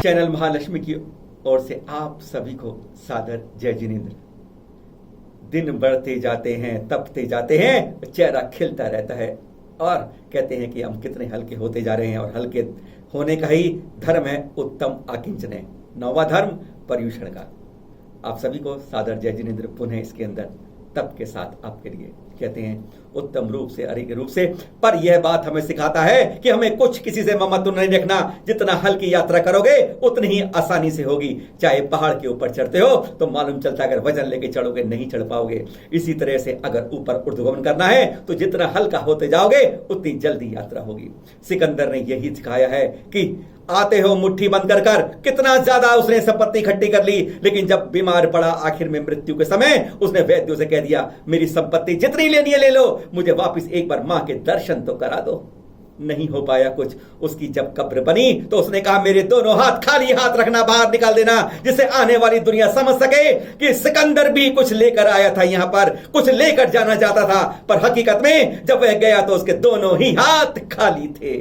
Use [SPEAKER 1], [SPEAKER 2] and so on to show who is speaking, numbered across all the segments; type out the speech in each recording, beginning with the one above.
[SPEAKER 1] Channel Mahalakshmi की ओर से आप सभी को सादर जय जिनेंद्र। दिन बढ़ते जाते हैं, तपते जाते हैं, चेहरा खिलता रहता है और कहते हैं कि हम कितने हल्के होते जा रहे हैं और हल्के होने का ही धर्म है उत्तम आकिंचन। नौवां धर्म पर्यूषण का। आप सभी को सादर जय जिनेंद्र। पुनः इसके अंदर तप के साथ आपके लिए कहते हैं उत्तम रूप से अरिग रूप से। पर यह बात हमें सिखाता है कि हमें कुछ किसी से ममत्व नहीं रखना। जितना हल्की यात्रा करोगे उतनी ही आसानी से होगी। चाहे पहाड़ के ऊपर चढ़ते हो तो मालूम चलता है अगर वजन लेके चढ़ोगे नहीं चढ़ पाओगे। इसी तरह से अगर ऊपर ऊर्ध्वगमन करना है तो जितना हल्का होते जाओगे उतनी जल्दी यात्रा होगी। सिकंदर ने यही सिखाया है कि आते हो मुट्ठी बंद कर कर। कितना ज्यादा उसने संपत्ति इकट्ठी कर ली, लेकिन जब बीमार पड़ा आखिर में मृत्यु के समय उसने वैद्यों से कह दिया मेरी संपत्ति जितनी लेनी है ले लो, मुझे वापस एक बार मां के दर्शन तो करा दो। नहीं हो पाया कुछ। उसकी जब कब्र बनी तो उसने कहा मेरे दोनों हाथ खाली हाथ रखना, बाहर निकाल देना, जिससे आने वाली दुनिया समझ सके कि सिकंदर भी कुछ लेकर आया था, यहां पर कुछ लेकर जाना चाहता था, पर हकीकत में जब वह गया तो उसके दोनों ही हाथ खाली थे।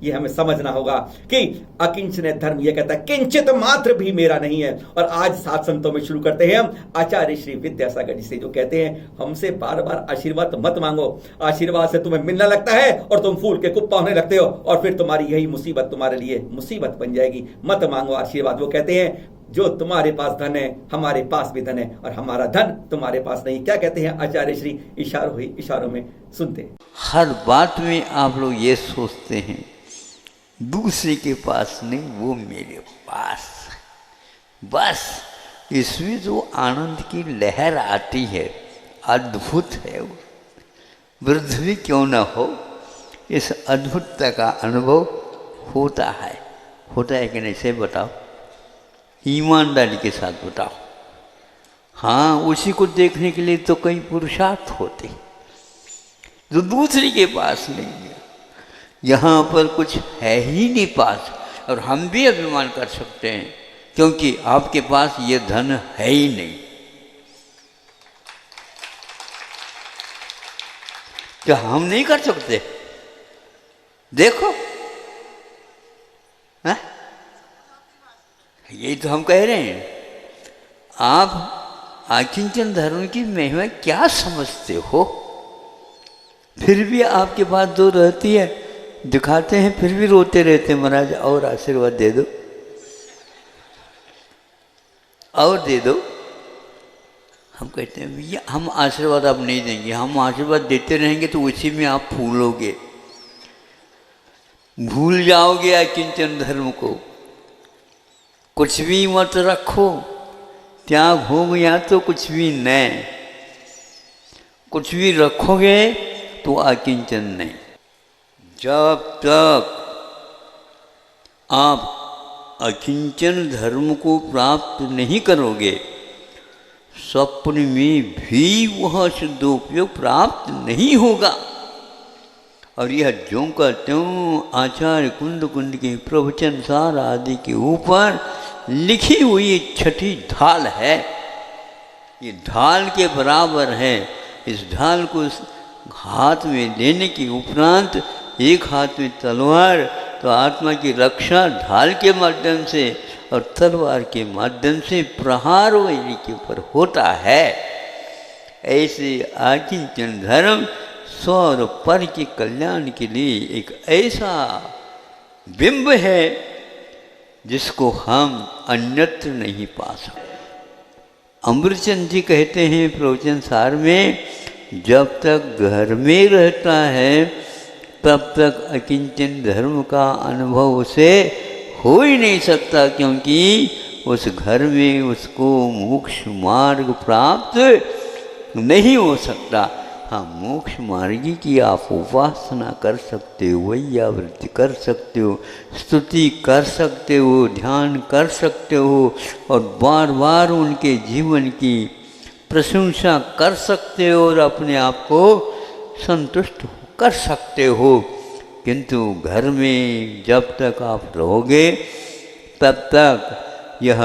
[SPEAKER 1] ये हमें समझना होगा कि अकिंचन धर्म यह कहता है किंचित मात्र भी मेरा नहीं है। और आज सात संतों में शुरू करते हैं हम आचार्य श्री विद्यासागर जी से, जो कहते हैं हमसे बार बार आशीर्वाद मत मांगो। आशीर्वाद से तुम्हें मिलना लगता है और तुम फूल के कुप्पा होने लगते हो और फिर तुम्हारी यही मुसीबत तुम्हारे लिए मुसीबत बन जाएगी। मत मांगो आशीर्वाद। वो कहते हैं जो तुम्हारे पास धन है हमारे पास भी धन है और हमारा धन तुम्हारे पास नहीं। क्या कहते हैं आचार्य श्री इशारों में सुनते।
[SPEAKER 2] हर बात में आप लोग ये सोचते हैं दूसरे के पास नहीं, वो मेरे पास। बस इसमें जो आनंद की लहर आती है अद्भुत है। वो वृद्ध भी क्यों ना हो, इस अद्भुतता का अनुभव होता है। होता है कि नहीं से बताओ, ईमानदारी के साथ बताओ। हाँ, उसी को देखने के लिए तो कई पुरुषार्थ होते जो दूसरे के पास नहीं है। यहाँ पर कुछ है ही नहीं पास, और हम भी अभिमान कर सकते हैं क्योंकि आपके पास ये धन है ही नहीं। क्या हम नहीं कर सकते? देखो है? यही तो हम कह रहे हैं। आप आकिंचन धर्म की महिमा क्या समझते हो? फिर भी आपके पास जो रहती है दिखाते हैं, फिर भी रोते रहते हैं महाराज और आशीर्वाद दे दो और दे दो। हम कहते हैं भैया हम आशीर्वाद अब नहीं देंगे। हम आशीर्वाद देते रहेंगे तो उसी में आप फूलोगे, भूल जाओगे आकिंचन धर्म को। कुछ भी मत रखो, त्याग हो गया तो कुछ भी नहीं। कुछ भी रखोगे तो आकिंचन नहीं। जब तक आप अकिंचन धर्म को प्राप्त नहीं करोगे स्वप्न में भी वह सिद्धोपयोग प्राप्त नहीं होगा। और यह ज्यों का त्यों आचार्य कुंद कुंड के प्रवचन सार आदि के ऊपर लिखी हुई छठी ढाल है। ये ढाल के बराबर है। इस ढाल को हाथ में लेने के उपरांत एक हाथ में तलवार, तो आत्मा की रक्षा ढाल के माध्यम से और तलवार के माध्यम से प्रहार वैरी के ऊपर होता है। ऐसे आकिंचन धर्म स्व और पर के कल्याण के लिए एक ऐसा बिंब है जिसको हम अन्यत्र नहीं पा सकते। अमृतचंद जी कहते हैं प्रवचन सार में, जब तक घर में रहता है तब तक अकिंचन धर्म का अनुभव उसे हो ही नहीं सकता, क्योंकि उस घर में उसको मोक्ष मार्ग प्राप्त नहीं हो सकता। हाँ, मोक्ष मार्गी की आप उपासना कर सकते हो, वैयावृत्ति कर सकते हो, स्तुति कर सकते हो, ध्यान कर सकते हो और बार बार उनके जीवन की प्रशंसा कर सकते हो और अपने आप को संतुष्ट कर सकते हो। किंतु घर में जब तक आप रहोगे तब तक यह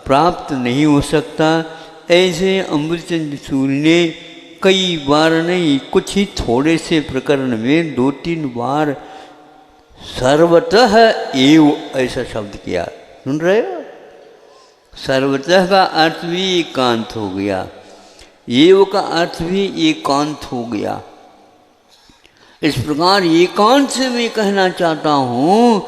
[SPEAKER 2] प्राप्त नहीं हो सकता। ऐसे अमृतचंद सूर्य ने कई बार नहीं, कुछ ही थोड़े से प्रकरण में 2-3 बार सर्वतः एव ऐसा शब्द किया। सुन रहे हो? सर्वतः का अर्थ भी एकांत हो गया, एव का अर्थ भी एकांत हो गया। इस प्रकार एकांत से मैं कहना चाहता हूँ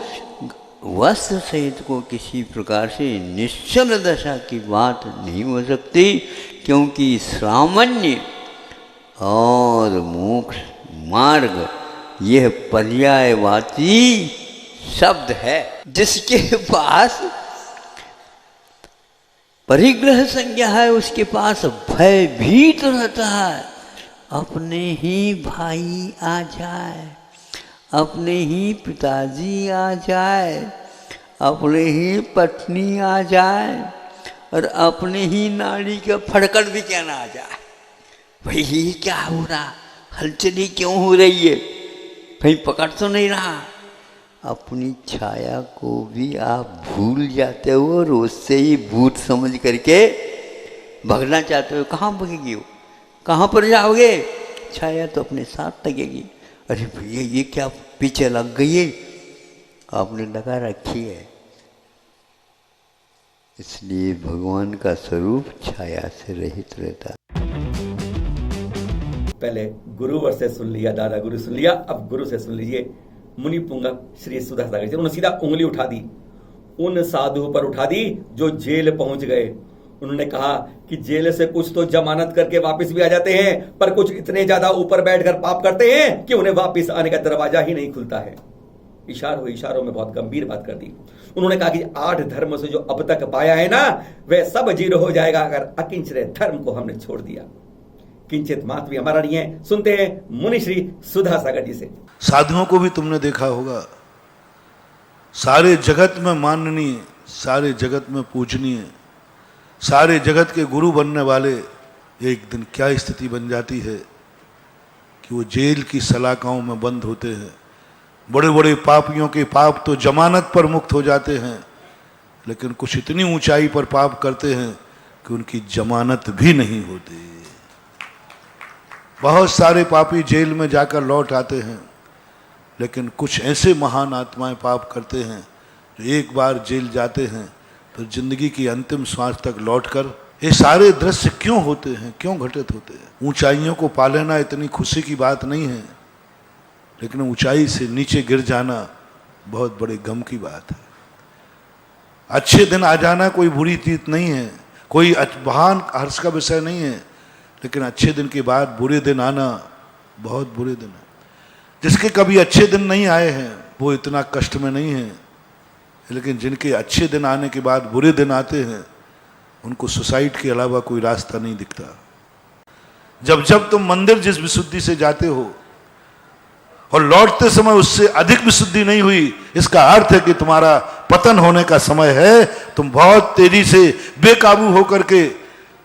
[SPEAKER 2] वस्त्र सहित को किसी प्रकार से निश्चल दशा की बात नहीं हो सकती, क्योंकि सामान्य और मोक्ष मार्ग यह पर्यायवाची शब्द है। जिसके पास परिग्रह संज्ञा है उसके पास भयभीत रहता है। अपने ही भाई आ जाए, अपने ही पिताजी आ जाए, अपने ही पत्नी आ जाए और अपने ही नाड़ी का फड़कन भी क्या ना आ जाए, भाई ये क्या हो रहा, हलचली क्यों हो रही है, भाई पकड़ तो नहीं रहा। अपनी छाया को भी आप भूल जाते हो और उससे ही भूत समझ करके भगना चाहते हो। कहाँ भगेगी वो, कहाँ पर जाओगे? छाया तो अपने साथ लगेगी। अरे भैया ये क्या पीछे लग गई है, आपने लगा रखी है। इसलिए भगवान का स्वरूप छाया से रहित रहता।
[SPEAKER 1] पहले गुरुवर से सुन लिया, दादा गुरु सुन लिया, अब गुरु से सुन लीजिए। मुनि पुंगव श्री सुधा सागर जी, उन्होंने सीधा उंगली उठा दी, उन साधुओं पर उठा दी जो जेल पहुंच गए। उन्होंने कहा कि जेल से कुछ तो जमानत करके वापस भी आ जाते हैं, पर कुछ इतने ज्यादा ऊपर बैठकर पाप करते हैं कि उन्हें वापस आने का दरवाजा ही नहीं खुलता है। इशारों में बहुत गंभीर बात कर दी। उन्होंने कहा कि 8 धर्म से जो अब तक पाया है ना, वह सब जीरो हो जाएगा अगर अकिंचन धर्म को हमने छोड़ दिया। किंचित मात्र भी हमारा नहीं है। सुनते हैं मुनि श्री सुधा सागर जी से।
[SPEAKER 3] साधुओं को भी तुमने देखा होगा, सारे जगत में माननीय, सारे जगत में पूजनीय, सारे जगत के गुरु बनने वाले एक दिन क्या स्थिति बन जाती है कि वो जेल की सलाखाओं में बंद होते हैं। बड़े बड़े पापियों के पाप तो जमानत पर मुक्त हो जाते हैं, लेकिन कुछ इतनी ऊंचाई पर पाप करते हैं कि उनकी जमानत भी नहीं होती। बहुत सारे पापी जेल में जाकर लौट आते हैं, लेकिन कुछ ऐसे महान आत्माएं पाप करते हैं जो एक बार जेल जाते हैं तो जिंदगी की अंतिम श्वास तक लौटकर। ये सारे दृश्य क्यों होते हैं, क्यों घटित होते हैं? ऊंचाइयों को पा लेना इतनी खुशी की बात नहीं है, लेकिन ऊंचाई से नीचे गिर जाना बहुत बड़े गम की बात है। अच्छे दिन आ जाना कोई बुरी चीज नहीं है, कोई महान हर्ष का विषय नहीं है, लेकिन अच्छे दिन के बाद बुरे दिन आना बहुत बुरे दिन है। जिसके कभी अच्छे दिन नहीं आए हैं वो इतना कष्ट में नहीं है, लेकिन जिनके अच्छे दिन आने के बाद बुरे दिन आते हैं उनको सुसाइड के अलावा कोई रास्ता नहीं दिखता। जब जब तुम मंदिर जिस विशुद्धि से जाते हो और लौटते समय उससे अधिक विशुद्धि नहीं हुई, इसका अर्थ है कि तुम्हारा पतन होने का समय है। तुम बहुत तेजी से बेकाबू होकर के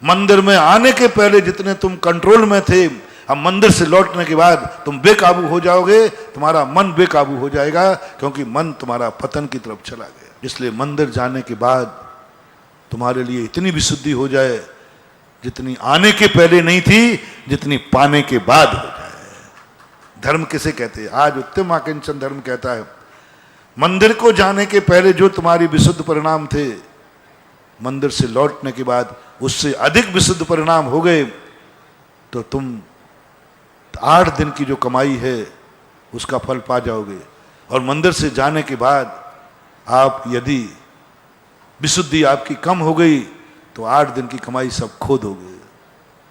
[SPEAKER 3] मंदिर में आने के पहले जितने तुम कंट्रोल में थे, अब मंदिर से लौटने के बाद तुम बेकाबू हो जाओगे, तुम्हारा मन बेकाबू हो जाएगा, क्योंकि मन तुम्हारा पतन की तरफ चला गया। इसलिए मंदिर जाने के बाद तुम्हारे लिए इतनी विशुद्धि हो जाए जितनी आने के पहले नहीं थी, जितनी पाने के बाद हो जाए। धर्म किसे कहते हैं? आज उत्तम आकिंचन धर्म कहता है मंदिर को जाने के पहले जो तुम्हारी विशुद्ध परिणाम थे, मंदिर से लौटने के बाद उससे अधिक विशुद्ध परिणाम हो गए, तो तुम 8 दिन की जो कमाई है उसका फल पा जाओगे। और मंदिर से जाने के बाद आप यदि विशुद्धि आपकी कम हो गई तो 8 दिन की कमाई सब खो दोगे।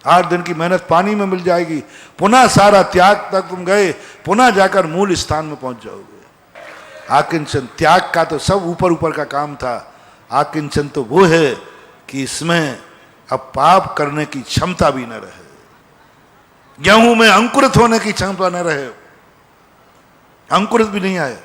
[SPEAKER 3] 8 दिन की मेहनत पानी में मिल जाएगी। पुनः सारा त्याग तक तुम गए, पुनः जाकर मूल स्थान में पहुंच जाओगे। आकिंचन त्याग का तो सब ऊपर ऊपर का काम था, आकिंचन तो वो है कि इसमें अब पाप करने की क्षमता भी न रहे, गेहूं में अंकुरित होने की क्षमता न रहे, अंकुरित भी नहीं आए।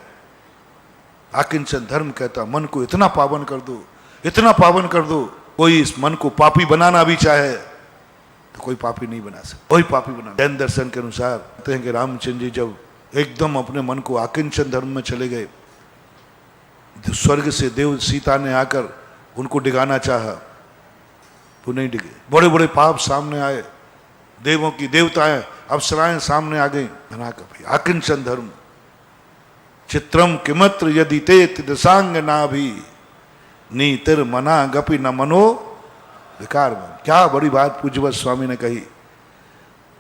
[SPEAKER 3] आकिंचन धर्म कहता मन को इतना पावन कर दो, इतना पावन कर दो, कोई इस मन को पापी बनाना भी चाहे तो कोई पापी नहीं बना सकता, कोई पापी बना। जैन दर्शन के अनुसार कहते हैं कि रामचंद्र जी जब एकदम अपने मन को आकिंचन धर्म में चले गए, तो स्वर्ग से देव सीता ने आकर उनको डिगाना चाहा, वो नहीं डिगे। बड़े बड़े पाप सामने आए, देवों की देवताएं अप्सराएं सामने आ गई। बना कर भाई आकिंचन धर्म चित्रम किमत्र यदि ते दशांग ना भी नीतिर मना गपि न मनो विकार मन। क्या बड़ी बात पूज्यवत स्वामी ने कही।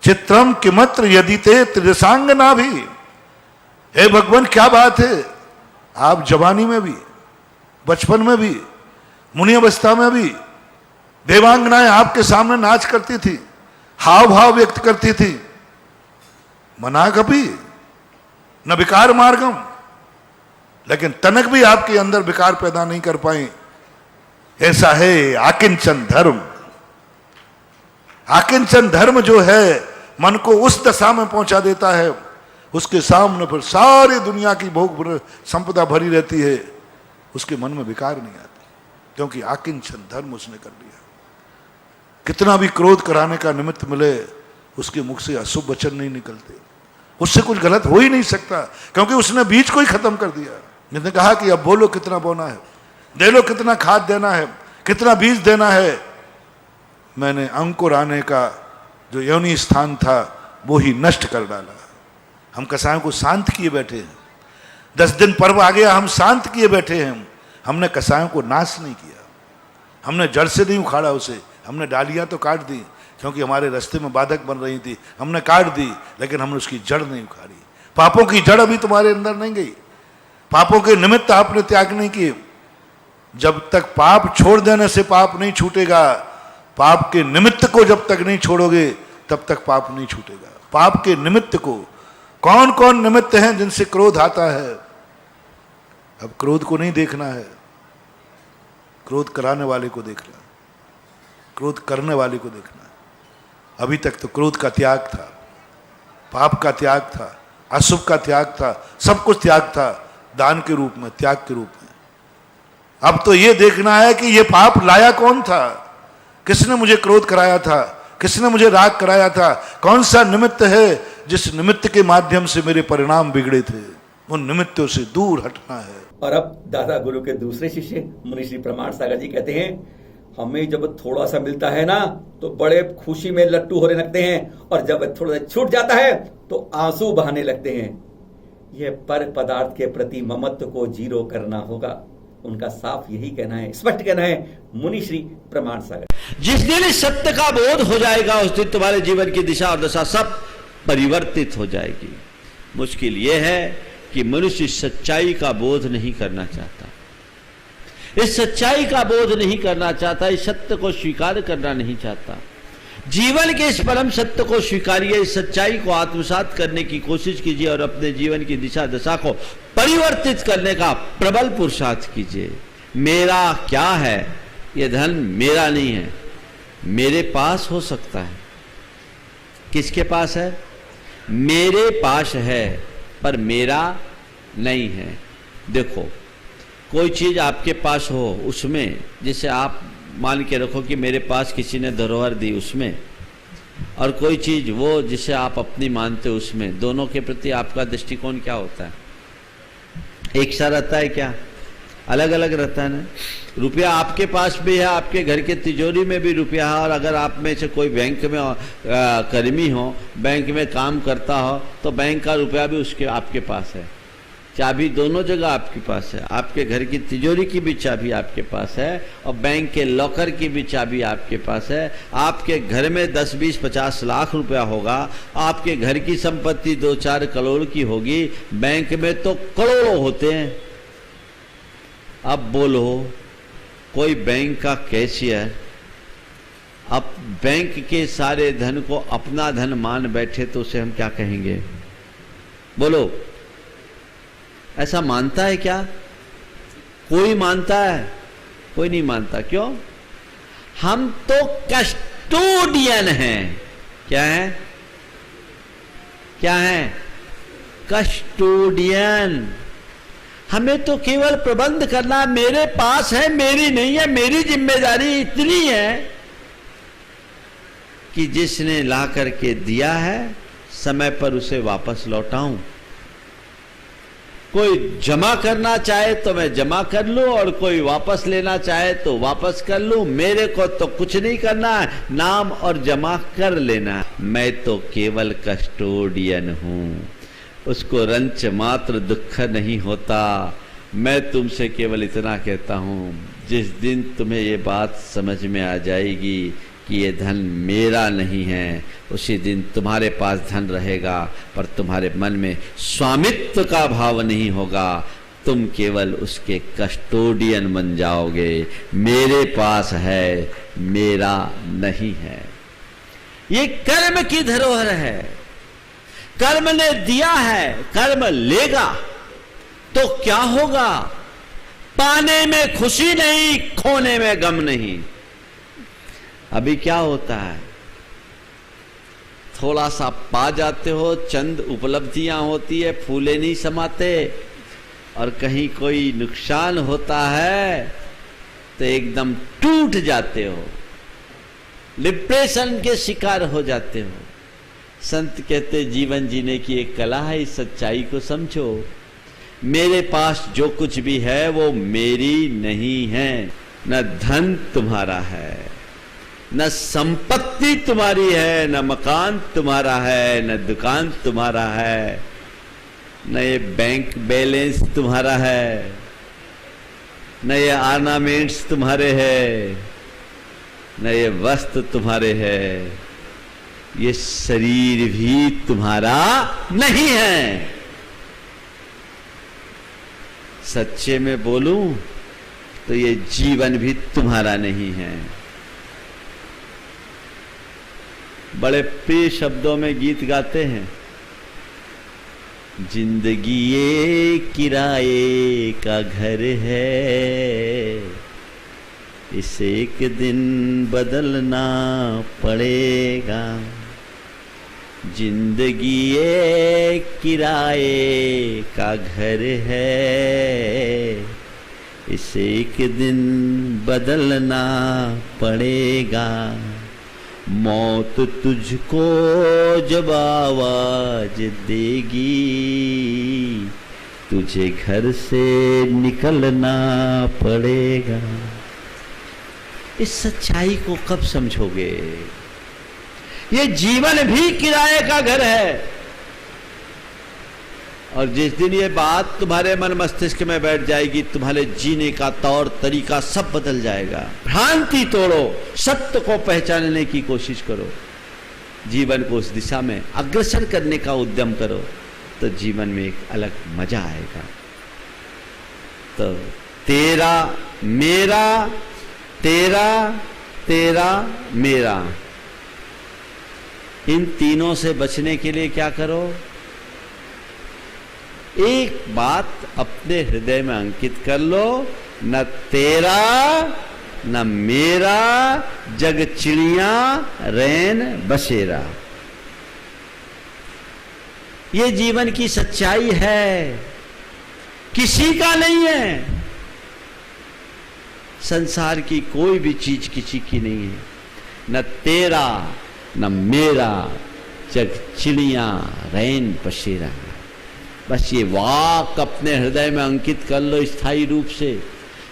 [SPEAKER 3] चित्रम किमत्र यदि ते त्रिसांग ना भी। हे भगवान क्या बात है, आप जवानी में भी, बचपन में भी, मुनि अवस्था में भी देवांगनाएं आपके सामने नाच करती थी, हाव भाव व्यक्त करती थी, मना कभी न विकार मार्गम, लेकिन तनक भी आपके अंदर विकार पैदा नहीं कर पाई। ऐसा है आकिंचन धर्म। आकिंचन धर्म जो है मन को उस दशा में पहुंचा देता है, उसके सामने पर सारी दुनिया की भोग संपदा भरी रहती है, उसके मन में विकार नहीं आती, क्योंकि आकिंचन धर्म उसने कर लिया। कितना भी क्रोध कराने का निमित्त मिले, उसके मुख से अशुभ वचन नहीं निकलते, उससे कुछ गलत हो ही नहीं सकता, क्योंकि उसने बीज को ही खत्म कर दिया। जिसने कहा कि अब बोलो कितना बोना है, दे लो कितना खाद देना है, कितना बीज देना है। मैंने अंकुर आने का जो योनि स्थान था वो ही नष्ट कर डाला। हम कसायों को शांत किए बैठे हैं, 10 दिन पर्व आ गया, हम शांत किए बैठे हैं। हमने कसायों को नाश नहीं किया, हमने जड़ से नहीं उखाड़ा उसे। हमने डालियां तो काट दी, क्योंकि हमारे रास्ते में बाधक बन रही थी, हमने काट दी, लेकिन हमने उसकी जड़ नहीं उखाड़ी। पापों की जड़ अभी तुम्हारे अंदर नहीं गई, पापों के निमित्त आपने त्याग नहीं किए। जब तक पाप छोड़ देने से पाप नहीं छूटेगा, पाप के निमित्त को जब तक नहीं छोड़ोगे तब तक पाप नहीं छूटेगा। पाप के निमित्त को, कौन कौन निमित्त हैं जिनसे क्रोध आता है। अब क्रोध को नहीं देखना है, क्रोध कराने वाले को देखना, क्रोध करने वाले को देखना। अभी तक तो क्रोध का त्याग था, पाप का त्याग था, अशुभ का त्याग था, सब कुछ त्याग था, दान के रूप में, त्याग के रूप में। अब तो ये देखना है कि ये पाप लाया कौन था, किसने मुझे क्रोध कराया था, किसने मुझे राग कराया था, कौन सा निमित्त है जिस निमित्त के माध्यम से मेरे परिणाम बिगड़े थे। उन निमित्तों से दूर हटना है।
[SPEAKER 1] और अब दादा गुरु के दूसरे शिष्य मुनि श्री प्रमाण सागर जी कहते हैं, हमें जब थोड़ा सा मिलता है ना तो बड़े खुशी में लट्टू होने लगते हैं, और जब थोड़ा सा छूट जाता है तो आंसू बहाने लगते हैं। यह पर पदार्थ के प्रति ममत्व को जीरो करना होगा। उनका साफ यही कहना है, स्पष्ट कहना है मुनि श्री प्रमाण सागर।
[SPEAKER 2] जिस दिन इस सत्य का बोध हो जाएगा उस दिन तुम्हारे जीवन की दिशा और दशा सब परिवर्तित हो जाएगी। मुश्किल यह है कि मनुष्य सच्चाई का बोध नहीं करना चाहता, इस सच्चाई का बोध नहीं करना चाहता, इस सत्य को स्वीकार करना नहीं चाहता। जीवन के इस परम सत्य को स्वीकारिए, इस सच्चाई को आत्मसात करने की कोशिश कीजिए और अपने जीवन की दिशा दशा को परिवर्तित करने का प्रबल पुरुषार्थ कीजिए। मेरा क्या है, यह धन मेरा नहीं है, मेरे पास हो सकता है। किसके पास है? मेरे पास है, पर मेरा नहीं है। देखो, कोई चीज आपके पास हो, उसमें जैसे आप मान के रखो कि मेरे पास किसी ने धरोहर दी उसमें, और कोई चीज वो जिसे आप अपनी मानते हो उसमें, दोनों के प्रति आपका दृष्टिकोण क्या होता है? एक सा रहता है क्या? अलग अलग रहता है ना। रुपया आपके पास भी है, आपके घर के तिजोरी में भी रुपया है, और अगर आप में से कोई बैंक में कर्मी हो, बैंक में काम करता हो, तो बैंक का रुपया भी उसके आपके पास है। चाबी दोनों जगह आपके पास है, आपके घर की तिजोरी की भी चाबी आपके पास है, और बैंक के लॉकर की भी चाबी आपके पास है। आपके घर में 10, 20, 50 लाख रुपया होगा, आपके घर की संपत्ति 2-4 करोड़ की होगी, बैंक में तो करोड़ों होते हैं। अब बोलो, कोई बैंक का कैशियर अब बैंक के सारे धन को अपना धन मान बैठे तो उसे हम क्या कहेंगे? बोलो, ऐसा मानता है क्या? कोई मानता है? कोई नहीं मानता। क्यों? हम तो कस्टोडियन हैं। क्या है? क्या है? कस्टोडियन। हमें तो केवल प्रबंध करना, मेरे पास है, मेरी नहीं है। मेरी जिम्मेदारी इतनी है कि जिसने ला करके दिया है समय पर उसे वापस लौटाऊं। कोई जमा करना चाहे तो मैं जमा कर लूं, और कोई वापस लेना चाहे तो वापस कर लूं। मेरे को तो कुछ नहीं करना है, नाम और जमा कर लेना। मैं तो केवल कस्टोडियन हूं, उसको रंच मात्र दुख नहीं होता। मैं तुमसे केवल इतना कहता हूं,
[SPEAKER 4] जिस दिन तुम्हें ये बात समझ में आ जाएगी कि ये धन मेरा नहीं है, उसी दिन तुम्हारे पास धन रहेगा पर तुम्हारे मन में स्वामित्व का भाव नहीं होगा। तुम केवल उसके कस्टोडियन बन जाओगे। मेरे पास है, मेरा नहीं है। ये कर्म की धरोहर है। कर्म ने दिया है, कर्म लेगा। तो क्या होगा? पाने में खुशी नहीं, खोने में गम नहीं। अभी क्या होता है, थोड़ा सा पा जाते हो, चंद उपलब्धियां होती है, फूले नहीं समाते, और कहीं कोई नुकसान होता है तो एकदम टूट जाते हो, डिप्रेशन के शिकार हो जाते हो। संत कहते जीवन जीने की एक कला है, इस सच्चाई को समझो। मेरे पास जो कुछ भी है वो मेरी नहीं है। न धन तुम्हारा है, न संपत्ति तुम्हारी है, न मकान तुम्हारा है, न दुकान तुम्हारा है, न ये बैंक बैलेंस तुम्हारा है, न ये ऑर्नामेंट्स तुम्हारे हैं, न ये वस्त्र तुम्हारे हैं। ये शरीर भी तुम्हारा नहीं है। सच्चे में बोलूं तो ये जीवन भी तुम्हारा नहीं है। बड़े प्रिय शब्दों में गीत गाते हैं, जिंदगी ये किराए का घर है, इसे एक दिन बदलना पड़ेगा। जिंदगी ये किराए का घर है, इसे एक दिन बदलना पड़ेगा। मौत तुझको जब आवाज देगी, तुझे घर से निकलना पड़ेगा। इस सच्चाई को कब समझोगे? ये जीवन भी किराए का घर है। और जिस दिन ये बात तुम्हारे मन मस्तिष्क में बैठ जाएगी, तुम्हारे जीने का तौर तरीका सब बदल जाएगा। भ्रांति तोड़ो, सत्य को पहचानने की कोशिश करो, जीवन को उस दिशा में अग्रसर करने का उद्यम करो, तो जीवन में एक अलग मजा आएगा। तो तेरा मेरा, तेरा तेरा मेरा, इन तीनों से बचने के लिए क्या करो? एक बात अपने हृदय में अंकित कर लो, न तेरा न मेरा, जग चिड़िया रैन बसेरा। ये जीवन की सच्चाई है, किसी का नहीं है। संसार की कोई भी चीज किसी की नहीं है। न तेरा न मेरा, जग चिड़िया रैन बसेरा। बस ये वाक अपने हृदय में अंकित कर लो स्थायी रूप से,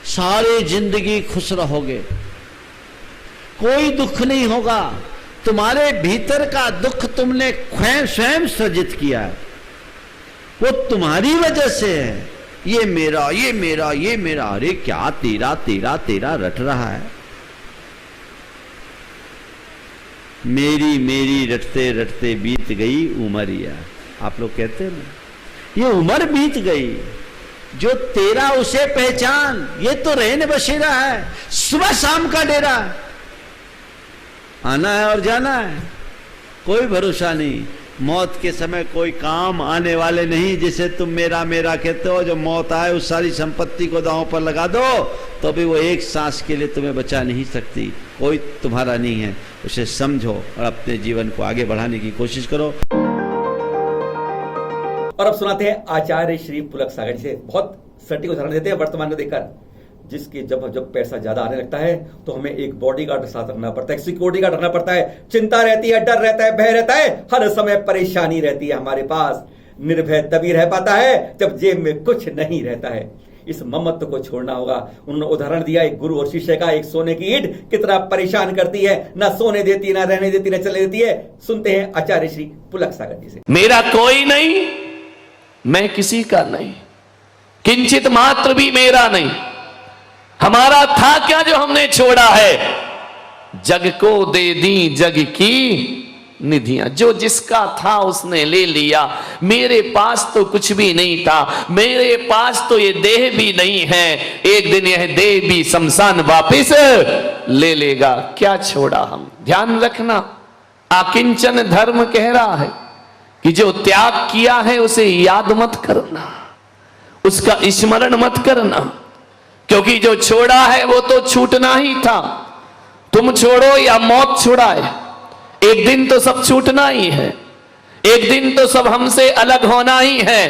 [SPEAKER 4] सारी जिंदगी खुश रहोगे, कोई दुख नहीं होगा। तुम्हारे भीतर का दुख तुमने स्वयं सृजित किया है, वो तुम्हारी वजह से है। ये मेरा, ये मेरा, ये मेरा, अरे क्या तेरा तेरा तेरा रट रहा है। मेरी मेरी रटते रटते बीत गई उमरिया। आप लोग कहते हैं ना, ये उम्र बीत गई। जो तेरा उसे पहचान, ये तो रहने बसेरा है, सुबह शाम का डेरा। आना है और जाना है, कोई भरोसा नहीं। मौत के समय कोई काम आने वाले नहीं। जिसे तुम मेरा मेरा कहते हो, जो मौत आए उस सारी संपत्ति को दांव पर लगा दो तो भी वो एक सांस के लिए तुम्हें बचा नहीं सकती। कोई तुम्हारा नहीं है, उसे समझो और अपने जीवन को आगे बढ़ाने की कोशिश करो।
[SPEAKER 1] और अब सुनाते हैं आचार्य श्री पुलक सागर जी से। बहुत सटीक उदाहरण देते हैं वर्तमान में देखकर, जिसके जब पैसा ज्यादा आने लगता है तो हमें एक बॉडीगार्ड साथ रखना पड़ता है, सिक्योरिटी गार्ड रखना पड़ता है। चिंता रहती है, डर रहता है, भय रहता है, हर समय परेशानी रहती है हमारे पास। निर्भय तभी रह पाता है जब जेब में कुछ नहीं रहता है। इस ममत्व को छोड़ना होगा। उन्होंने उदाहरण दिया एक गुरु और शिष्य का। एक सोने की ईंट कितना परेशान करती है, ना सोने देती, ना रहने देती, ना चलने देती है। सुनते हैं आचार्य श्री पुलक सागर जी से।
[SPEAKER 5] मेरा कोई नहीं, मैं किसी का नहीं, किंचित मात्र भी मेरा नहीं। हमारा था क्या जो हमने छोड़ा है? जग को दे दी जग की निधियां, जो जिसका था उसने ले लिया। मेरे पास तो कुछ भी नहीं था, मेरे पास तो ये देह भी नहीं है, एक दिन यह देह भी शमशान वापिस ले लेगा। क्या छोड़ा हम? ध्यान रखना, आकिंचन धर्म कह रहा है कि जो त्याग किया है उसे याद मत करना, उसका स्मरण मत करना, क्योंकि जो छोड़ा है वो तो छूटना ही था। तुम छोड़ो या मौत छुड़ाए, एक दिन तो सब छूटना ही है, एक दिन तो सब हमसे अलग होना ही है।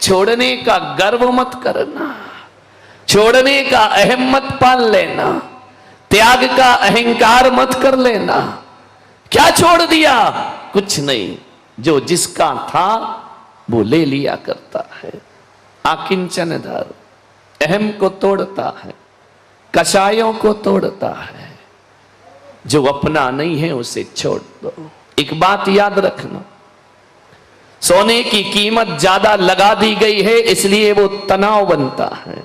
[SPEAKER 5] छोड़ने का गर्व मत करना, छोड़ने का अहम मत पाल लेना, त्याग का अहंकार मत कर लेना। क्या छोड़ दिया? कुछ नहीं, जो जिसका था वो ले लिया करता है। आकिंचन धर्म अहम को तोड़ता है, कषायों को तोड़ता है। जो अपना नहीं है उसे छोड़ दो। एक बात याद रखना, सोने की कीमत ज्यादा लगा दी गई है इसलिए वो तनाव बनता है,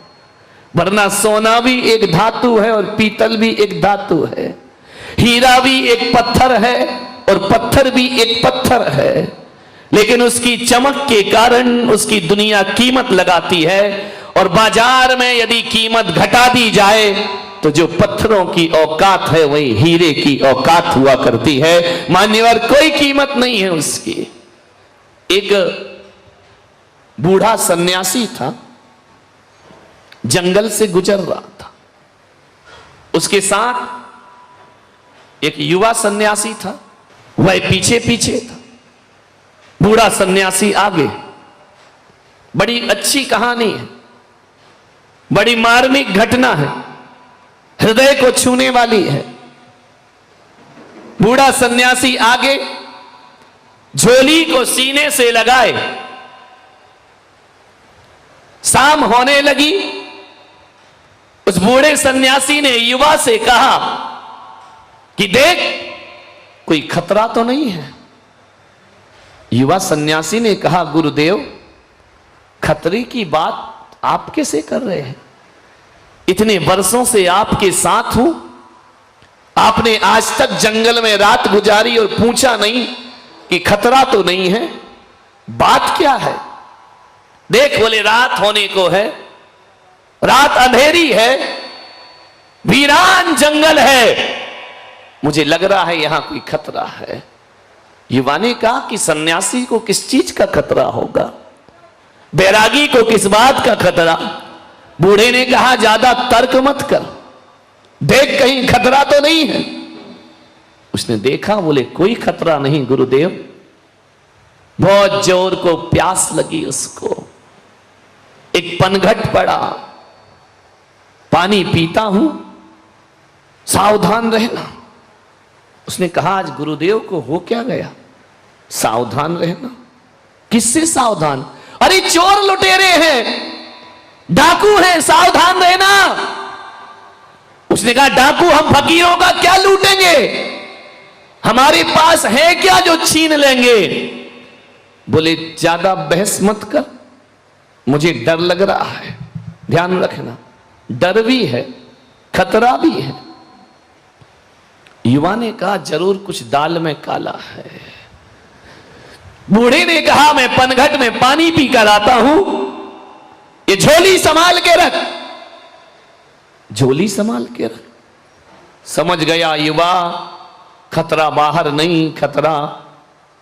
[SPEAKER 5] वरना सोना भी एक धातु है और पीतल भी एक धातु है, हीरा भी एक पत्थर है और पत्थर भी एक पत्थर है। लेकिन उसकी चमक के कारण उसकी दुनिया कीमत लगाती है, और बाजार में यदि कीमत घटा दी जाए तो जो पत्थरों की औकात है वही हीरे की औकात हुआ करती है। मान्यवर, कोई कीमत नहीं है उसकी। एक बूढ़ा सन्यासी था, जंगल से गुजर रहा था, उसके साथ एक युवा सन्यासी था, वह पीछे पीछे था, बूढ़ा सन्यासी आगे। बड़ी अच्छी कहानी है, बड़ी मार्मिक घटना है, हृदय को छूने वाली है। बूढ़ा सन्यासी आगे झोली को सीने से लगाए, शाम होने लगी। उस बूढ़े सन्यासी ने युवा से कहा कि देख, कोई खतरा तो नहीं है? युवा सन्यासी ने कहा, गुरुदेव, खतरे की बात आप कैसे कर रहे हैं? इतने वर्षों से आपके साथ हूं, आपने आज तक जंगल में रात गुजारी और पूछा नहीं कि खतरा तो नहीं है? बात क्या है? देख, बोले, रात होने को है, रात अंधेरी है, वीरान जंगल है, मुझे लग रहा है यहां कोई खतरा है। युवा ने कहा कि सन्यासी को किस चीज का खतरा होगा, बैरागी को किस बात का खतरा? बूढ़े ने कहा, ज्यादा तर्क मत कर, देख कहीं खतरा तो नहीं है। उसने देखा, बोले, कोई खतरा नहीं गुरुदेव। बहुत जोर को प्यास लगी उसको, एक पनघट पड़ा, पानी पीता हूं, सावधान रहना। उसने कहा, आज गुरुदेव को हो क्या गया? सावधान रहना। किससे सावधान? अरे चोर लुटेरे हैं, डाकू हैं, सावधान रहना। उसने कहा, डाकू हम फकीरों का क्या लूटेंगे? हमारे पास है क्या जो छीन लेंगे? बोले, ज्यादा बहस मत कर, मुझे डर लग रहा है। ध्यान रखना, डर भी है, खतरा भी है। युवा ने कहा, जरूर कुछ दाल में काला है। बूढ़े ने कहा, मैं पनघट में पानी पी कर आता हूं, ये झोली संभाल के रख। झोली संभाल के रख। समझ गया युवा, खतरा बाहर नहीं, खतरा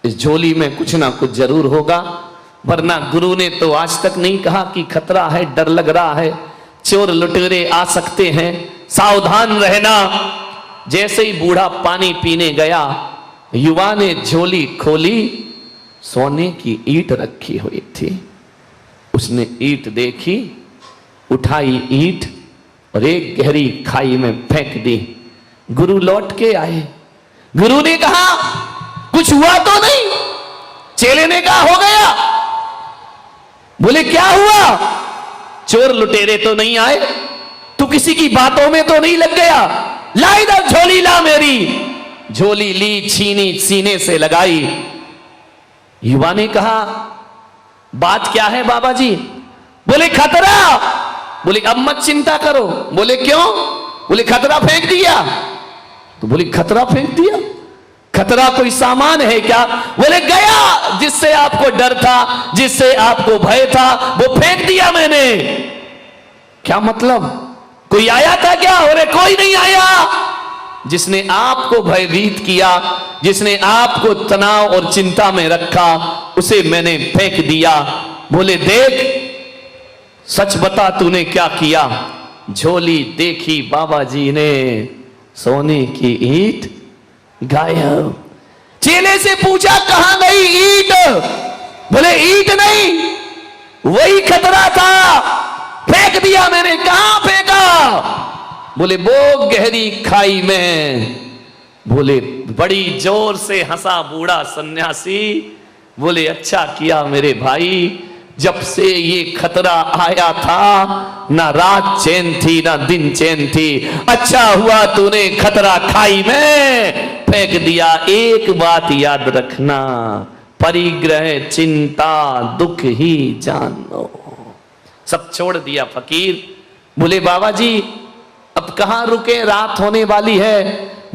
[SPEAKER 5] इस झोली में कुछ ना कुछ जरूर होगा, वरना गुरु ने तो आज तक नहीं कहा कि खतरा है, डर लग रहा है, चोर लुटेरे आ सकते हैं, सावधान रहना। जैसे ही बूढ़ा पानी पीने गया, युवा ने झोली खोली, सोने की ईंट रखी हुई थी। उसने ईंट देखी, उठाई ईंट और एक गहरी खाई में फेंक दी। गुरु लौट के आए। गुरु ने कहा, कुछ हुआ तो नहीं? चेले ने कहा, हो गया। बोले, क्या हुआ? चोर लुटेरे तो नहीं आए? तू किसी की बातों में तो नहीं लग गया? ला इधर झोली, ला मेरी। झोली ली, छीनी, सीने से लगाई। युवा ने कहा, बात क्या है बाबा जी? बोले, खतरा, बोले अब मत चिंता करो। बोले क्यों? बोले खतरा फेंक दिया। तो बोले खतरा फेंक दिया? खतरा कोई सामान है क्या? बोले गया, जिससे आपको डर था, जिससे आपको भय था, वो फेंक दिया मैंने। क्या मतलब? कोई आया था क्या? बोले कोई नहीं आया। जिसने आपको भयभीत किया, जिसने आपको तनाव और चिंता में रखा, उसे मैंने फेंक दिया। बोले देख, सच बता तूने क्या किया? झोली देखी बाबा जी ने, सोने की ईंट गायब। चेले से पूछा कहां गई ईंट? बोले ईंट नहीं, वही खतरा था, फेंक दिया मैंने। कहां फेंका? बोले वो गहरी खाई में। बोले बड़ी जोर से हंसा बूढ़ा सन्यासी। बोले अच्छा किया मेरे भाई, जब से ये खतरा आया था ना रात चैन थी ना दिन चैन थी। अच्छा हुआ तूने खतरा खाई में फेंक दिया। एक बात याद रखना, परिग्रह चिंता दुख ही जानो। सब छोड़ दिया फकीर। बोले बाबा जी अब कहां रुके, रात होने वाली है।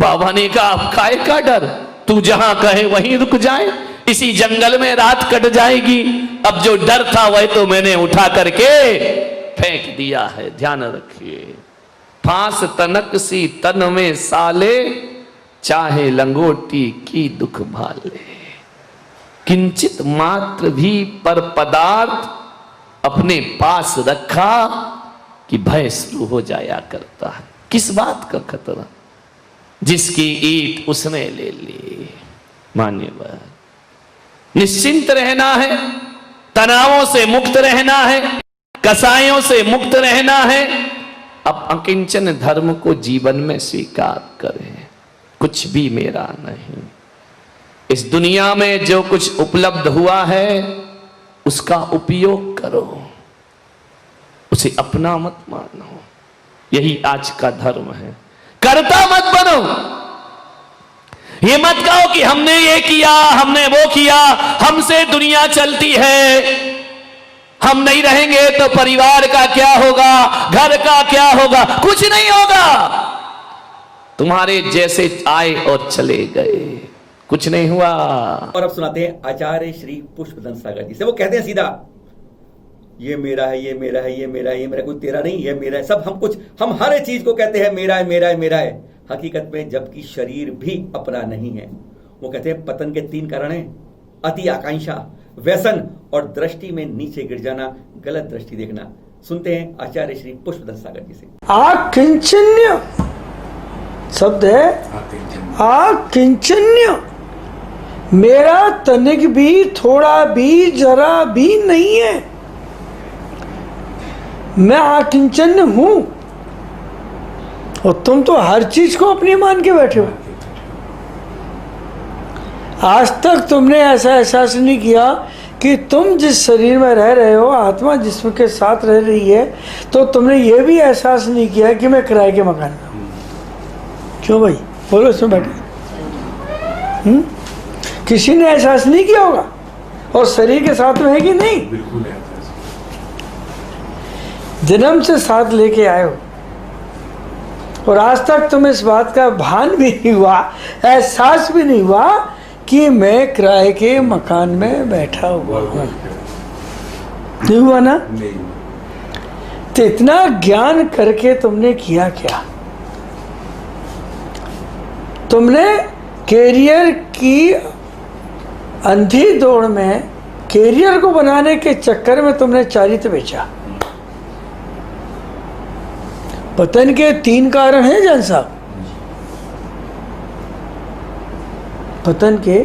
[SPEAKER 5] बाबा ने कहा अब काहे का डर, तू जहां कहे वहीं रुक जाए, इसी जंगल में रात कट जाएगी। अब जो डर था वह तो मैंने उठा करके फेंक दिया है। ध्यान रखिए, फांस तनक सी तन में साले, चाहे लंगोटी की दुख भाले। किंचित मात्र भी पर पदार्थ अपने पास रखा कि भय शुरू हो जाया करता है। किस बात का खतरा? जिसकी ईंट उसने ले ली। मान्यवर, निश्चिंत रहना है, तनावों से मुक्त रहना है, कसायों से मुक्त रहना है। अब अकिंचन धर्म को जीवन में स्वीकार करें। कुछ भी मेरा नहीं। इस दुनिया में जो कुछ उपलब्ध हुआ है उसका उपयोग करो, उसे अपना मत मानो। यही आज का धर्म है। करता मत बनो। ये मत कहो कि हमने ये किया, हमने वो किया, हमसे दुनिया चलती है, हम नहीं रहेंगे तो परिवार का क्या होगा, घर का क्या होगा। कुछ नहीं होगा। तुम्हारे जैसे आए और चले गए, कुछ नहीं हुआ।
[SPEAKER 1] और अब सुनाते हैं आचार्य श्री पुष्पदंत सागर जी से। वो कहते हैं सीधा, ये मेरा है, ये मेरा है, ये मेरा है, ये मेरा, कोई तेरा नहीं, ये मेरा है। सब हम हर चीज को कहते हैं मेरा है, मेरा है, मेरा है। हकीकत में जबकि शरीर भी अपना नहीं है। वो कहते हैं पतन के 3 कारण हैं: अति आकांक्षा, व्यसन और दृष्टि में नीचे गिर जाना, गलत दृष्टि देखना। सुनते हैं आचार्य श्री पुष्पदंत सागर जी से।
[SPEAKER 6] आकिंचन्य शब्द है, आकिंचन्य। मेरा तनिक भी, थोड़ा भी, जरा भी नहीं है। मैं आकिंचन्य हूं और तुम तो हर चीज को अपनी मान के बैठे हो। आज तक तुमने ऐसा एहसास नहीं किया कि तुम जिस शरीर में रह रहे हो, आत्मा जिसम के साथ रह रही है, तो तुमने ये भी एहसास नहीं किया कि मैं किराए के मकान में हूं। क्यों भाई, बोलो इसमें बैठे। किसी ने एहसास नहीं किया होगा। और शरीर के साथ में है कि नहीं? बिल्कुल है। जन्म से साथ लेके आए हो और आज तक तुम्हें इस बात का भान भी नहीं हुआ, एहसास भी नहीं हुआ कि मैं किराए के मकान में बैठा हुआ हूं। नहीं हुआ ना? नहीं। तो इतना ज्ञान करके तुमने किया क्या? तुमने कैरियर की अंधी दौड़ में, कैरियर को बनाने के चक्कर में तुमने चारित्र बेचा। पतन के 3 कारण हैं जान साहब। पतन के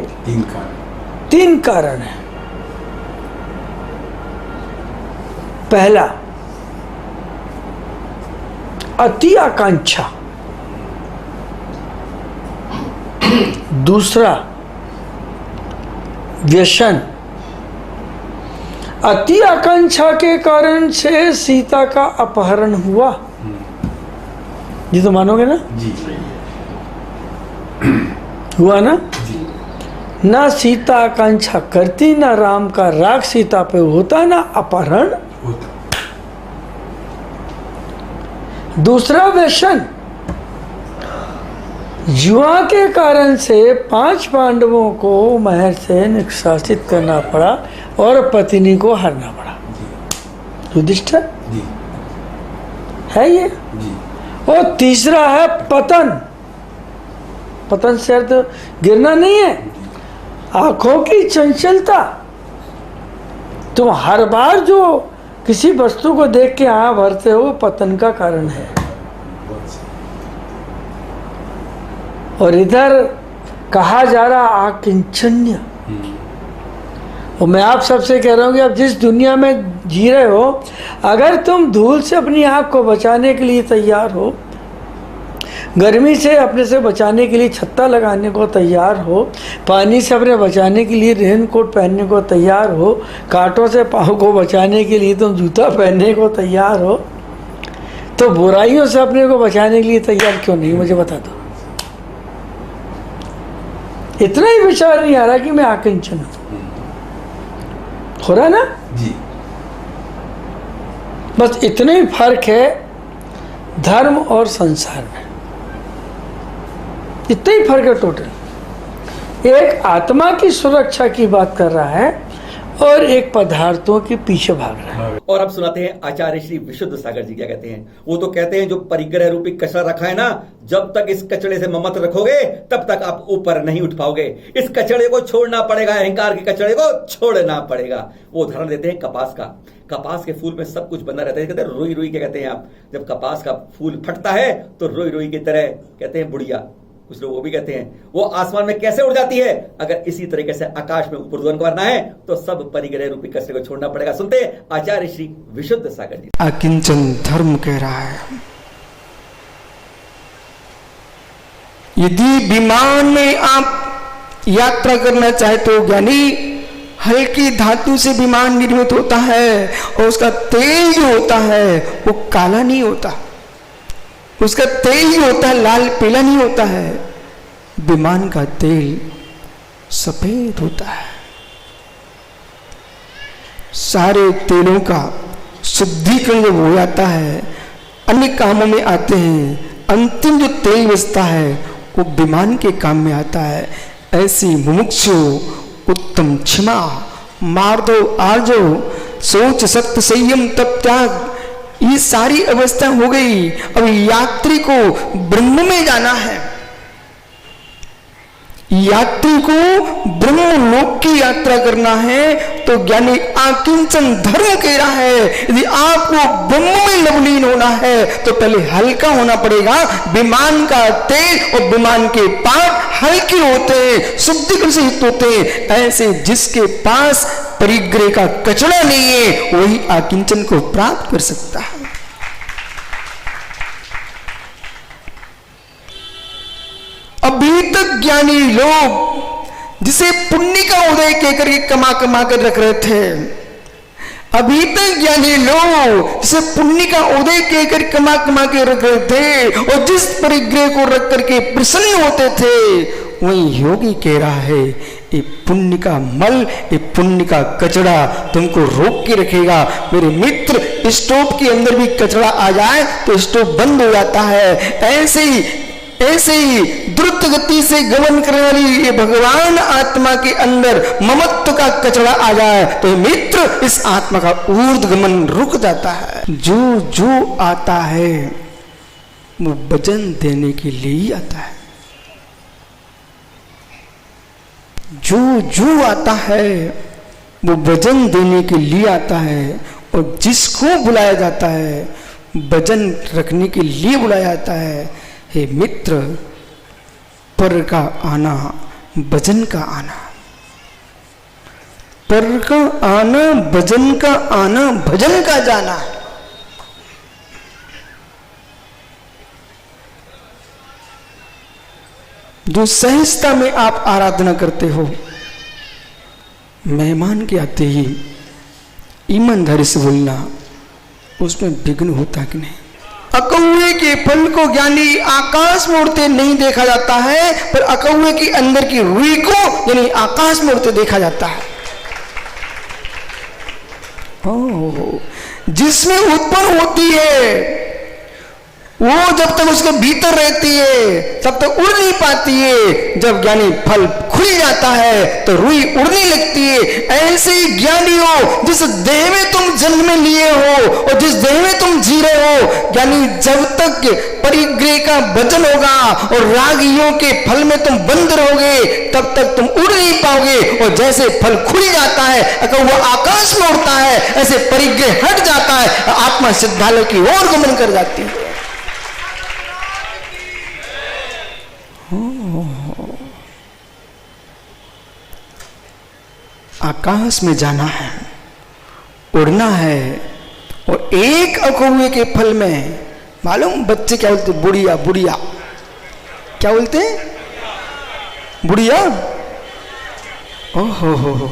[SPEAKER 6] 3 कारण हैं। पहला, अति आकांक्षा। दूसरा, व्यसन। अति आकांक्षा के कारण से सीता का अपहरण हुआ। ये तो मानोगे ना? जी। हुआ ना? जी। ना सीता आकांक्षा करती, ना राम का राग सीता पे होता, ना अपहरण होता। दूसरा व्यसन, जुआ के कारण से 5 पांडवों को महल से निष्कासित करना पड़ा और पत्नी को हारना पड़ा। युधिष्ठिर है ये। और तीसरा है पतन। पतन से अर्थ गिरना नहीं है, आंखों की चंचलता। तुम हर बार जो किसी वस्तु को देख के आंख भरते हो, वो पतन का कारण है। और इधर कहा जा रहा आकिंचन्य। और मैं आप सबसे कह रहा हूं कि आप जिस दुनिया में जी रहे हो, अगर तुम धूल से अपनी आंख को बचाने के लिए तैयार हो, गर्मी से अपने से बचाने के लिए छत्ता लगाने को तैयार हो, पानी से अपने बचाने के लिए रेन कोट पहनने को तैयार हो, कांटों से पाँव को बचाने के लिए तुम जूता पहनने को तैयार हो, तो बुराइयों से अपने को बचाने के लिए तैयार क्यों नहीं, मुझे बता दो। इतना ही विचार नहीं आ रहा कि मैं आकिंचन हूं। हो रहा ना जी। बस इतना ही फर्क है धर्म और संसार में, इतना ही फर्क है टोटल। एक आत्मा की सुरक्षा की बात कर रहा है और एक पदार्थों के पीछे भाग रहा है।
[SPEAKER 1] और अब सुनाते हैं आचार्य श्री विशुद्ध सागर जी क्या कहते हैं। वो तो कहते हैं जो परिग्रह रूपी कचरा रखा है ना, जब तक इस कचड़े से ममत रखोगे तब तक आप ऊपर नहीं उठ पाओगे। इस कचड़े को छोड़ना पड़ेगा, अहंकार के कचड़े को छोड़ना पड़ेगा। वो उदाहरण देते हैं कपास का। कपास के फूल में सब कुछ बंधा रहता है, कहते हैं रोई रोई के कहते हैं आप। जब कपास का फूल फटता है तो रोई रोई की तरह कहते हैं बुढ़िया, कुछ लोग वो भी कहते हैं। वो आसमान में कैसे उड़ जाती है। अगर इसी तरीके से आकाश में ऊपर ध्वनि करना है तो सब परिग्रह रूपी कचरे को छोड़ना पड़ेगा। सुनते हैं आचार्य श्री विशुद्ध सागर जी।
[SPEAKER 7] अकिंचन धर्म कह रहा है, यदि विमान में आप यात्रा करना चाहे तो ज्ञानी हल्की धातु से विमान निर्मित होता है और उसका तेल जो होता है वो काला नहीं होता, उसका तेल ही होता है लाल पीला नहीं होता है। विमान का तेल सफेद होता है। सारे तेलों का शुद्धिकरण जब हो जाता है, अन्य कामों में आते हैं, अंतिम जो तेल बचता है वो विमान के काम में आता है। ऐसी मुमुक्षु उत्तम क्षमा मार्दो आर्जो सोच सत्य संयम तप त्याग, ये सारी अवस्था हो गई। अब यात्री को ब्रह्म में जाना है, यात्री को ब्रह्म लोक की यात्रा करना है, तो ज्ञानी आकिंचन धर्म कह रहा है यदि आपको ब्रह्म में लवलीन होना है तो पहले हल्का होना पड़ेगा। विमान का तेल और विमान के पार्ट हल्के होते हैं, शुद्धिकरण से युक्त होते हैं। ऐसे जिसके पास परिग्रह का कचरा नहीं है वही आकिंचन को प्राप्त कर सकता है। अभी तक ज्ञानी लोग जिसे पुण्य का उदय कहकर के कमा कमा कर रख रहे थे, अभी तक ज्ञानी लोग जिसे पुण्य का उदय कहकर कमा कमा के रख रहे थे और जिस परिग्रह को रख करके प्रसन्न होते थे, वही योगी कह रहा है ये पुण्य का मल, ये पुण्य का कचरा तुमको रोक के रखेगा। मेरे मित्र, स्टोव के अंदर भी कचरा आ जाए तो स्टोव बंद हो जाता है। ऐसे ही द्रुत गति से गमन करने वाली ये भगवान आत्मा के अंदर ममत्व का कचरा आ जाए तो मित्र इस आत्मा का ऊर्ध्व गमन रुक जाता है। जो जो आता है वो वजन देने के लिए ही आता है, जो जो आता है वो वजन देने के लिए आता है। और जिसको बुलाया जाता है वजन रखने के लिए बुलाया जाता है। हे मित्र, पर का आना वजन का आना, पर का आना वजन का आना, भजन का जाना। जो सहजता में आप आराधना करते हो, मेहमान के आते ही ईमानदारी से बोलना, उसमें विघ्न होता कि नहीं। अकौवे के फल को ज्ञानी आकाश में उड़ते नहीं देखा जाता है, पर अकौवे के अंदर की रुई को यानी आकाश में उड़ते देखा जाता है। जिसमें उत्पन्न होती है वो जब तक उसके भीतर रहती है तब तक उड़ नहीं पाती है। जब ज्ञानी फल खुल जाता है तो रुई उड़ने लगती है। ऐसे ही ज्ञानी हो, जिस देह में तुम जन्म में लिए हो और जिस देह में तुम जी रहे हो, ज्ञानी जब तक परिग्रह का वजन होगा और रागियों के फल में तुम बंद रहोगे तब तक तुम उड़ नहीं पाओगे। और जैसे फल खुल जाता है अगर वो आकाश में उड़ता है, ऐसे परिग्रह हट जाता है, आत्मा सिद्धालय की ओर गमन कर जाती है। आकाश में जाना है, उड़ना है। और एक अकौए के फल में मालूम बच्चे क्या बोलते? बुढ़िया। बुढ़िया क्या बोलते? बुढ़िया। ओहो,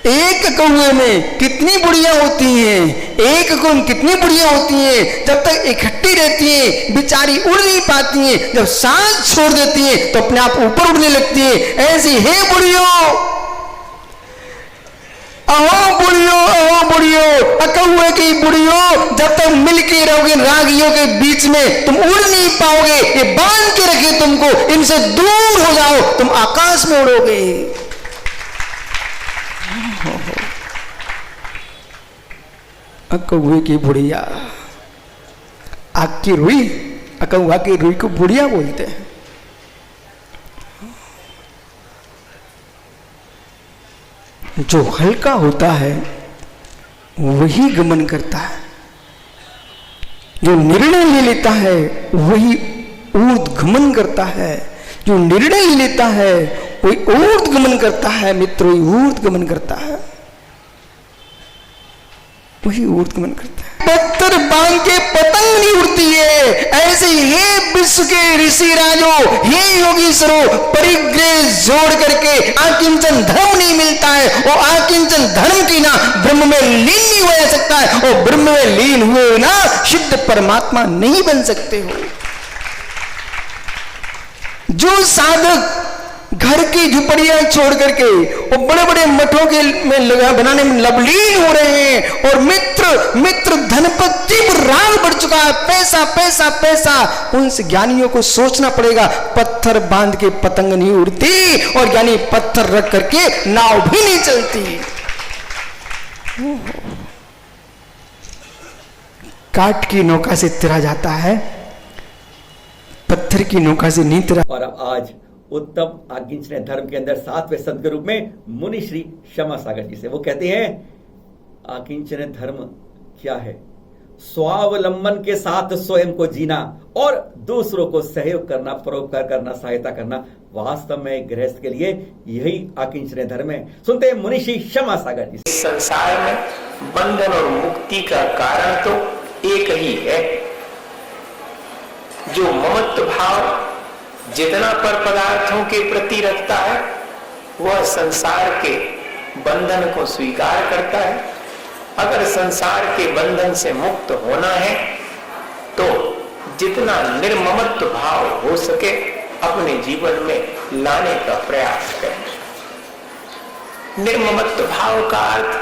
[SPEAKER 7] एक कौवे में कितनी बुढ़िया होती हैं, एक कौवे में कितनी बुढ़िया होती हैं। जब तक इकट्ठी रहती हैं बेचारी उड़ नहीं पाती हैं, जब सांस छोड़ देती हैं तो अपने आप ऊपर उड़ने लगती हैं। ऐसी है बुढ़ियो, अहो बुढ़ियो, अकौए की बुढ़ियो, जब तक मिलके रहोगे रागियों के बीच में तुम उड़ नहीं पाओगे। ये बांध के रखे तुमको, इनसे दूर हो जाओ, तुम आकाश में उड़ोगे। अकौए की बुढ़िया, आग की रुई, अकौआ की रुई को बुढ़िया बोलते हैं। जो हल्का होता है वही गमन करता है, जो निर्णय ले लेता है वही ऊर्ध्वगमन करता है। जो निर्णय ले लेता है वही ऊर्ध्वगमन करता है मित्रों, ऊर्ध्वगमन करता है, वही ऊर्ध्वगमन करता है। पत्थर बांध के पतंग नहीं उड़ती है, ऐसे ही विश्व के ऋषि राजो, हे योगीश्वरों, परिग्रह जोड़ करके आकिंचन धर्म नहीं मिलता है। और आकिंचन धर्म की ना ब्रह्म में लीन नहीं हो सकता है, और ब्रह्म में लीन हुए ना शुद्ध परमात्मा नहीं बन सकते हो। जो साधक घर की झुपड़ियां छोड़ करके और बड़े बड़े मठों के में लगा बनाने में लबलीन हो रहे हैं, और मित्र धनपति राग बढ़ चुका है, पैसा पैसा पैसा, उनसे ज्ञानियों को सोचना पड़ेगा। पत्थर बांध के पतंग नहीं उड़ती, और ज्ञानी पत्थर रख करके नाव भी नहीं चलती। काट की नौका से तिरा जाता है, पत्थर की नौका से नहीं तिरा।
[SPEAKER 1] और अब आज उत्तम आज्ञिंचन धर्म के अंदर 7वें संत के रूप में मुनि श्री क्षमा सागर जी से, वो कहते हैं आकिंचन धर्म क्या है? स्वावलंबन के साथ स्वयं को जीना और दूसरों को सहयोग करना, परोपकार करना, सहायता करना। वास्तव में गृहस्थ के लिए यही आकिंचन धर्म है। सुनते हैं मुनि श्री क्षमा सागर जी।
[SPEAKER 8] इस संसार में बंधन और मुक्ति का कारण तो एक ही है। जो ममत्व भाव जितना पर पदार्थों के प्रति रखता है वह संसार के बंधन को स्वीकार करता है। अगर संसार के बंधन से मुक्त होना है तो जितना निर्ममत्व भाव हो सके अपने जीवन में लाने का प्रयास करें। निर्ममत्व भाव का अर्थ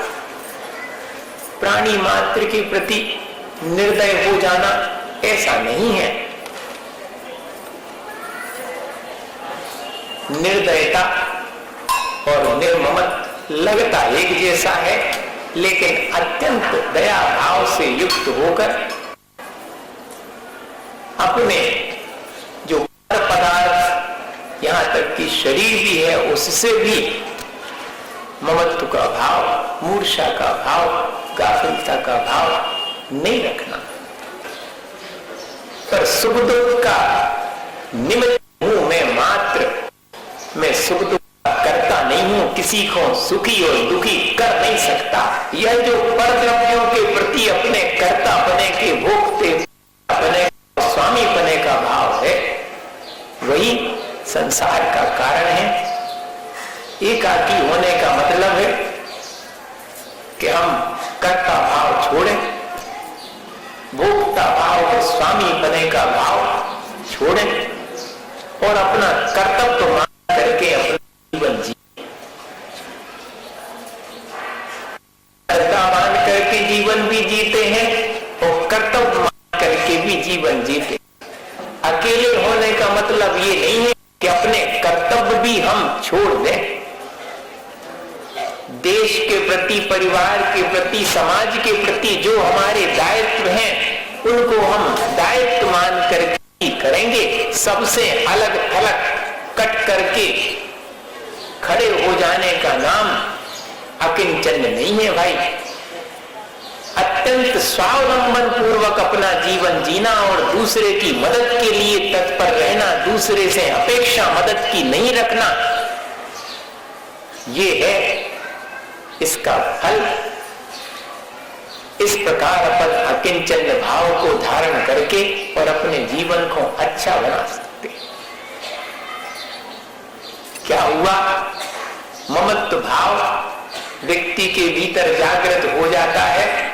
[SPEAKER 8] प्राणी मात्र के प्रति निर्दय हो जाना ऐसा नहीं है। निर्दयता और निर्ममत्व लगता एक जैसा है, लेकिन अत्यंत दया भाव से युक्त होकर अपने जो पदार्थ यहां तक कि शरीर भी है उससे भी ममत्व का भाव, मूर्छा का भाव, गाफिलता का भाव नहीं रखना। पर सुख दुख का निमित्त हूं मैं मात्र, मैं सुख दुख करता नहीं हूं, किसी को सुखी और दुखी कर नहीं सकता। यह जो परद्रव्यों के प्रति अपने कर्ता बने के भोगते बने स्वामी बने का भाव है, वही संसार का कारण है। एकाकी होने का मतलब है कि हम कर्ता भाव छोड़ें, भोक्ता भाव और स्वामी बने का भाव छोड़ें और अपना कर्तव्य मान करके अपना जीवन जी कर्ता मान करके जीवन भी जीते हैं और कर्तव्य मान करके भी जीवन जीते। अकेले होने का मतलब ये नहीं है कि अपने कर्तव्य भी हम छोड़ दें। देश के प्रति, परिवार के प्रति, समाज के प्रति जो हमारे दायित्व हैं उनको हम दायित्व मान करके करेंगे। सबसे अलग थलग कट करके खड़े हो जाने का नाम अकिंचन नहीं है भाई। अत्यंत स्वावलंबन पूर्वक अपना जीवन जीना और दूसरे की मदद के लिए तत्पर रहना, दूसरे से अपेक्षा मदद की नहीं रखना, ये है इसका फल। इस प्रकार अपन अकिंचन भाव को धारण करके और अपने जीवन को अच्छा बना सकते। क्या हुआ? ममत्व भाव व्यक्ति के भीतर जागृत हो जाता है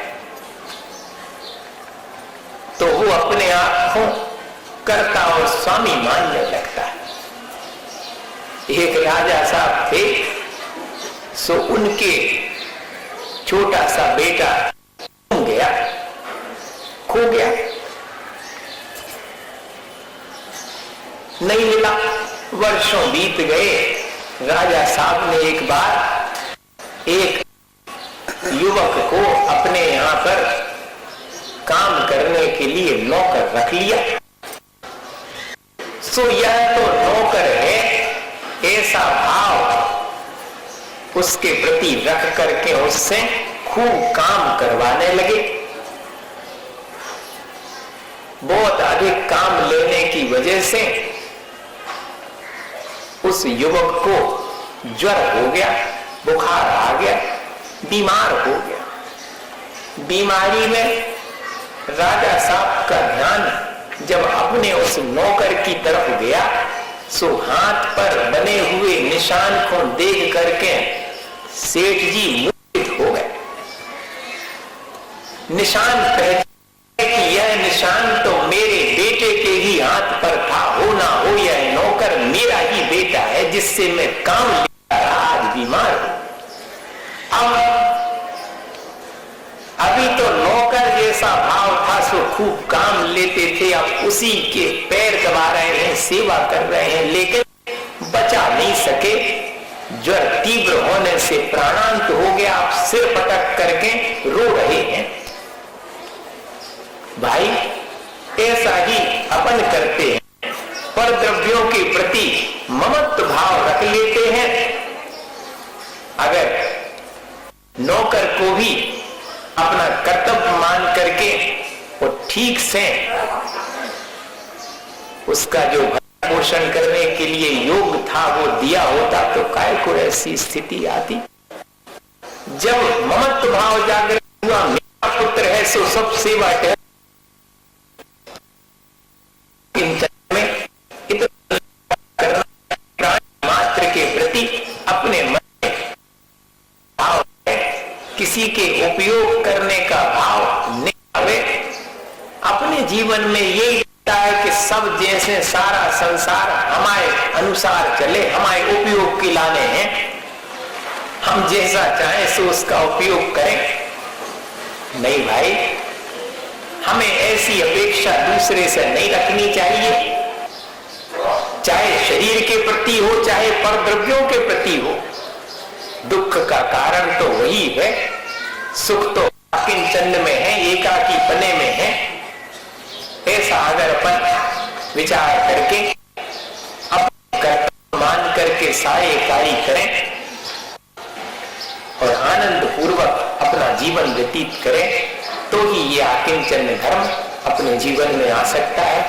[SPEAKER 8] तो वो अपने आप को कर्ता और स्वामी मानने लगता है। एक राजा साहब थे, सो उनके छोटा सा बेटा खो गया, नहीं मिला। वर्षों बीत गए। राजा साहब ने एक बार एक युवक को अपने यहां पर काम करने के लिए नौकर रख लिया। सो यह तो नौकर है, ऐसा भाव उसके प्रति रख करके उससे खूब काम करवाने लगे। बहुत अधिक काम लेने की वजह से उस युवक को ज्वर हो गया, बुखार आ गया, बीमार हो गया। बीमारी में राजा साहब का ध्यान जब अपने उस नौकर की तरफ गया, सो हाथ पर बने हुए निशान को देख करके सेठ जी मोहित हो गए। निशान पहचान कि यह निशान तो मेरे बेटे के ही हाथ पर था, हो ना हो यह नौकर मेरा ही बेटा है जिससे मैं काम ले रहा, आज बीमार हूं। अभी तो नौकर जैसा भाव था, सो खूब काम लेते थे, अब उसी के पैर दबा रहे हैं, सेवा कर रहे हैं, लेकिन बचा नहीं सके। ज्वर तीव्र होने से प्राणांत हो गया, आप सिर पटक करके रो रहे हैं। भाई ऐसा ही अपन करते हैं, पर द्रव्यों के प्रति ममत्व भाव रख लेते हैं। अगर नौकर को भी अपना कर्तव्य मान करके और ठीक से उसका जो पोषण करने के लिए योग था वो दिया होता तो काय को ऐसी स्थिति आती। जब ममत्व भाव जागृत हुआ, मेरा पुत्र है सो सब सेवा कर मात्र के प्रति अपने मन में भाव है, किसी के उपयोग करने का भाव नहीं आवे। अपने जीवन में यही लगता है कि सब जैसे सारा संसार हमारे अनुसार चले, हमारे उपयोग के लाने हैं, हम जैसा चाहें सो उसका उपयोग करें। नहीं भाई, हमें ऐसी अपेक्षा दूसरे से नहीं रखनी चाहिए, चाहे शरीर के प्रति हो, चाहे परद्रव्यों के प्रति हो। दुख का कारण तो वही है, सुख तो अकिंचन में है, एकाकी पने में है। ऐसा अगर अपन विचार करके अपने कर्तव्य मान करके सारे कार्य करें और आनंद पूर्वक अपना जीवन व्यतीत करें, तो ही ये अकिंचन धर्म अपने जीवन में आ सकता है।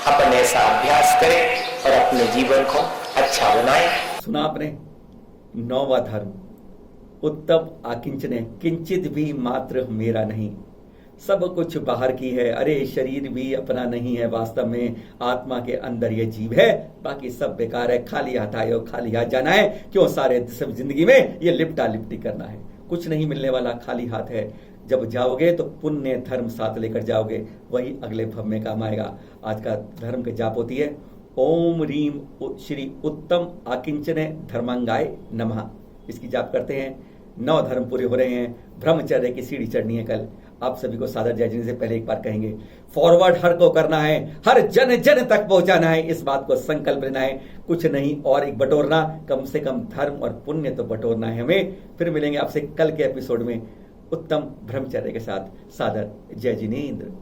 [SPEAKER 8] अपन ऐसा अभ्यास करें और अपने जीवन को अच्छा बनाएं।
[SPEAKER 1] सुना आपने 9वां धर्म, उत्तम आकिंचने, किंचित भी मात्र मेरा नहीं। सब कुछ बाहर की है, अरे शरीर भी अपना नहीं है, वास्तव में आत्मा के अंदर ये जीव है, बाकी सब बेकार है, खाली हाथ आए हो खाली हाथ जाना है। क्यों सारे सब जिंदगी में ये लिपटा लिपटी करना है, कुछ नहीं मिलने वाला, खाली हाथ है। जब जाओगे तो पुण्य धर्म साथ लेकर जाओगे, वही अगले भव में काम आएगा। आज का धर्म की जाप होती है ओम रीम श्री उत्तम आकिंचने धर्मांगाय नमः। इसकी जाप करते हैं। 9 धर्म पूरे हो रहे हैं, ब्रह्मचर्य की सीढ़ी चढ़नी है कल। आप सभी को सादर जय जिनेंद्र से पहले एक बार कहेंगे, फॉरवर्ड हर को करना है, हर जन जन तक पहुंचाना है, इस बात को संकल्प लेना है, कुछ नहीं और एक बटोरना, कम से कम धर्म और पुण्य तो बटोरना है हमें। फिर मिलेंगे आपसे कल के एपिसोड में उत्तम ब्रह्मचर्य के साथ। सादर जय जिनेंद्र।